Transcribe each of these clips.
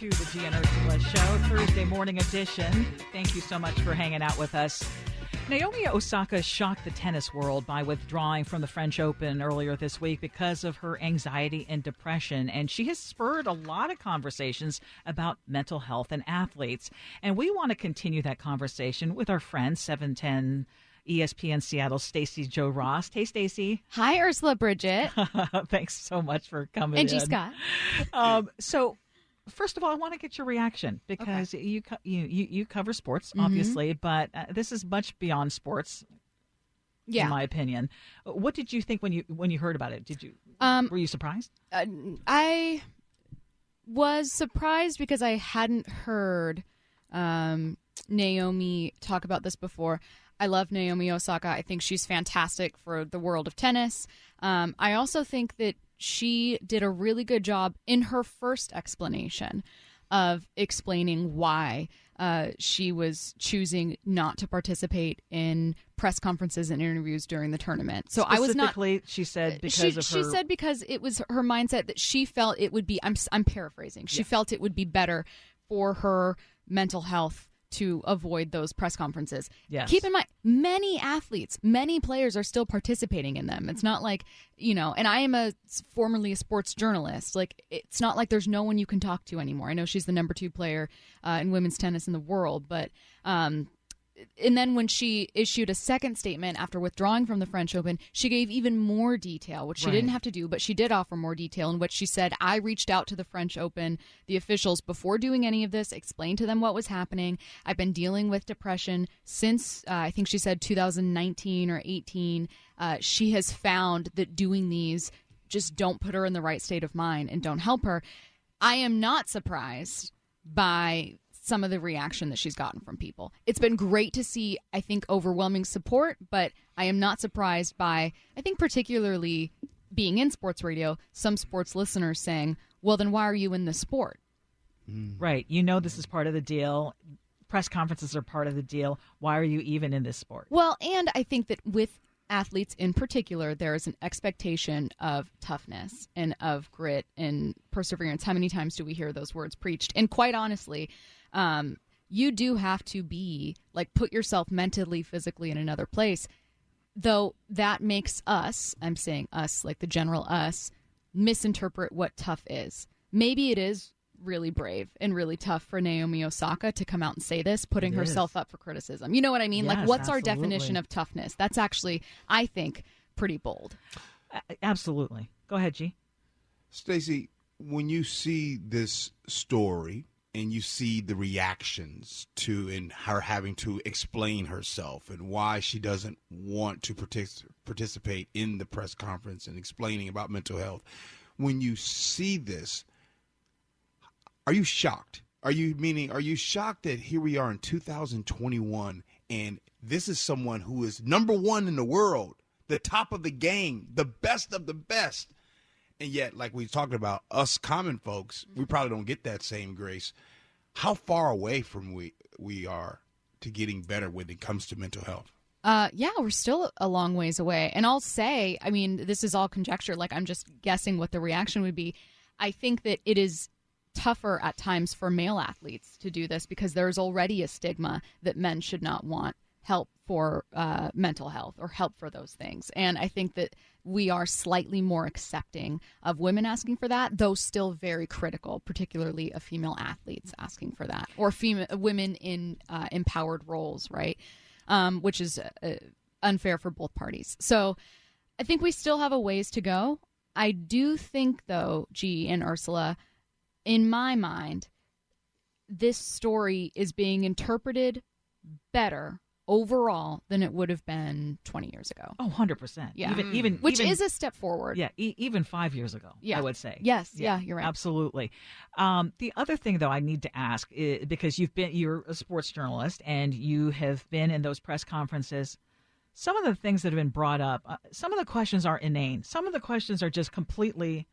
to the Gee Ursula Show, Thursday morning edition. Thank you so much for hanging out with us. Naomi Osaka shocked the tennis world by withdrawing from the French Open earlier this week because of her anxiety and depression. And she has spurred a lot of conversations about mental health and athletes. And we want to continue that conversation with our friend, 710 ESPN Seattle, Stacy Jo Rost. Hey, Stacy. Hi, Ursula Bridget. Thanks so much for coming and in. G. Scott. So, first of all, I want to get your reaction because you cover sports, obviously, but this is much beyond sports, in my opinion. What did you think when you heard about it? Were you surprised? I was surprised because I hadn't heard Naomi talk about this before. I love Naomi Osaka. I think she's fantastic for the world of tennis. I also think that she did a really good job in her first explanation of explaining why she was choosing not to participate in press conferences and interviews during the tournament. So I was not. She said because of her. She said because it was her mindset that she felt it would be. I'm paraphrasing. She felt it would be better for her mental health to avoid those press conferences. Yes. Keep in mind, many athletes, many players are still participating in them. It's not like, and I am formerly a sports journalist. Like, it's not like there's no one you can talk to anymore. I know she's the number 2 player in women's tennis in the world, but and then when she issued a second statement after withdrawing from the French Open, she gave even more detail, which she didn't have to do, but she did offer more detail in which she said, I reached out to the French Open, the officials, before doing any of this, explained to them what was happening. I've been dealing with depression since, I think she said 2019 or 18. She has found that doing these just don't put her in the right state of mind and don't help her. I am not surprised by some of the reaction that she's gotten from people. It's been great to see, I think, overwhelming support, but I am not surprised by, I think particularly being in sports radio, some sports listeners saying, well, then why are you in this sport? Right. This is part of the deal. Press conferences are part of the deal. Why are you even in this sport? Well, and I think that with athletes in particular, there is an expectation of toughness and of grit and perseverance. How many times do we hear those words preached? And quite honestly, you do have to be put yourself mentally, physically in another place, though that makes us, I'm saying us, like the general us, misinterpret what tough is. Maybe it is really brave and really tough for Naomi Osaka to come out and say this, putting herself up for criticism. You know what I mean? Yes, what's absolutely. our definition of toughness? That's actually, I think, pretty bold. Absolutely. Go ahead, G. Stacy, when you see this story and you see the reactions to and her having to explain herself and why she doesn't want to participate in the press conference and explaining about mental health, when you see this, are you shocked? Are you shocked that here we are in 2021 and this is someone who is number 1 in the world, the top of the game, the best of the best? And yet, like we talked about, us common folks, we probably don't get that same grace. How far away from we are to getting better when it comes to mental health? We're still a long ways away. And I'll say, this is all conjecture. I'm just guessing what the reaction would be. I think that it is tougher at times for male athletes to do this because there's already a stigma that men should not want help for mental health or help for those things. And I think that we are slightly more accepting of women asking for that, though still very critical, particularly of female athletes asking for that, or women in empowered roles, right? Which is unfair for both parties. So I think we still have a ways to go. I do think, though, G and Ursula, in my mind, this story is being interpreted better overall than it would have been 20 years ago. Oh, 100%. Yeah. Which is a step forward. Yeah, even 5 years ago, I would say. Yes, yeah, you're right. Absolutely. The other thing, though, I need to ask, because you're a sports journalist and you have been in those press conferences, some of the things that have been brought up, some of the questions are inane. Some of the questions are just completely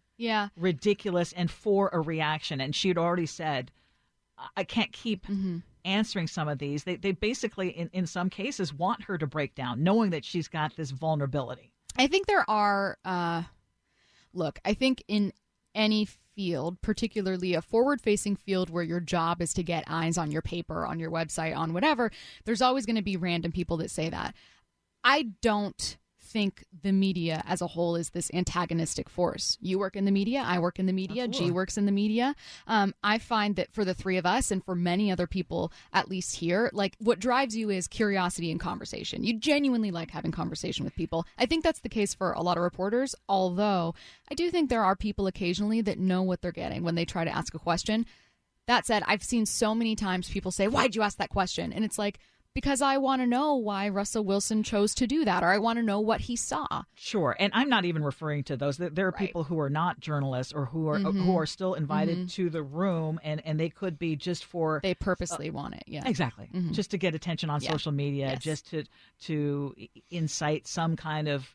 ridiculous and for a reaction. And she had already said, I can't keep answering some of these. They basically, in some cases, want her to break down, knowing that she's got this vulnerability. I think there are, I think in any field, particularly a forward-facing field where your job is to get eyes on your paper, on your website, on whatever, there's always going to be random people that say that. I don't think the media as a whole is this antagonistic force. You work in the media, I work in the media, Absolutely. G works in the media. I find that for the three of us and for many other people, at least here, like what drives you is curiosity and conversation. You genuinely like having conversation with people. I think that's the case for a lot of reporters, although I do think there are people occasionally that know what they're getting when they try to ask a question. That said, I've seen so many times people say, "Why'd you ask that question?" And it's like, because I want to know why Russell Wilson chose to do that, or I want to know what he saw. Sure, and I'm not even referring to those. There are Right. people who are not journalists or who are still invited to the room, and they could be just for They purposely want it, yeah. exactly just to get attention on Yeah. social media, Yes. just to incite some kind of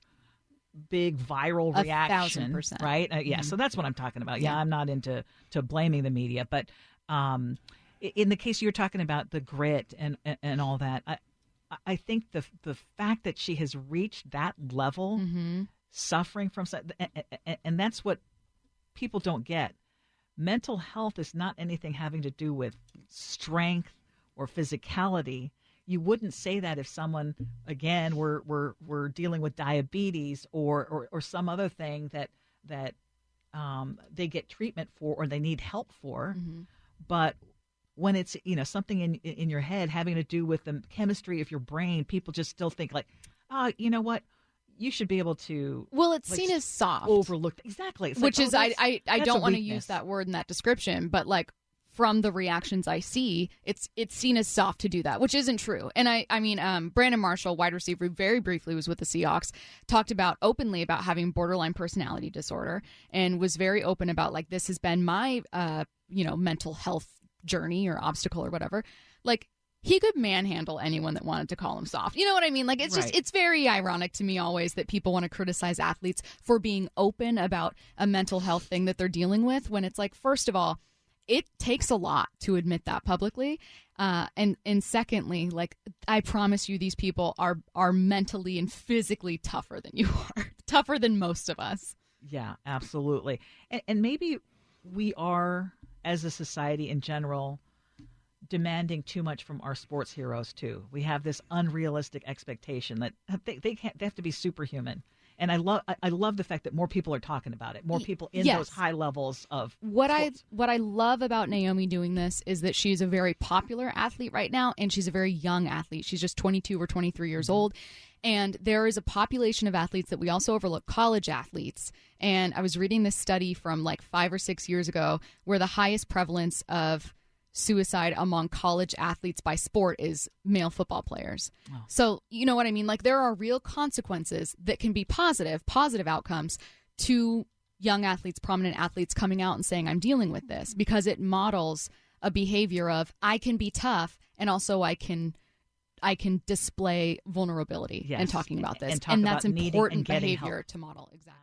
big viral 1,000%. reaction, right? Yeah, so that's what I'm talking about. Yeah, Yeah. I'm not into blaming the media, but in the case you're talking about the grit and all that, I think the fact that she has reached that level, suffering from, and that's what people don't get. Mental health is not anything having to do with strength or physicality. You wouldn't say that if someone, again, were dealing with diabetes or some other thing that they get treatment for or they need help for. But when it's something in your head having to do with the chemistry of your brain, people just still think like, oh, you know what, you should be able to. Well, it's like, seen as soft, overlooked. Exactly, it's which like, is that's I a don't want to weakness. use that word in that description, but like from the reactions I see, it's seen as soft to do that, which isn't true. And I mean, Brandon Marshall, wide receiver, very briefly was with the Seahawks, talked about openly about having borderline personality disorder, and was very open about like, this has been my mental health journey or obstacle or whatever. Like, he could manhandle anyone that wanted to call him soft. You know what I mean? Like, it's just, Right. it's very ironic to me always that people want to criticize athletes for being open about a mental health thing that they're dealing with, when it's like, first of all, it takes a lot to admit that publicly. And secondly, like, I promise you, these people are mentally and physically tougher than you are, tougher than most of us. Yeah, absolutely. And maybe we are, as a society in general, demanding too much from our sports heroes too. We have this unrealistic expectation that they have to be superhuman. And I love the fact that more people are talking about it. More people in Yes. those high levels of What sports. I love about Naomi doing this is that she's a very popular athlete right now, and she's a very young athlete. She's just 22 or 23 years old. And there is a population of athletes that we also overlook, college athletes. And I was reading this study from like 5 or 6 years ago where the highest prevalence of suicide among college athletes by sport is male football players. Oh. So, you know what I mean? Like, there are real consequences that can be positive outcomes to young athletes, prominent athletes coming out and saying, I'm dealing with this, because it models a behavior of, I can be tough and also I can display vulnerability Yes. and talking about this. And talk And that's about needing important and getting behavior help. to model. Exactly.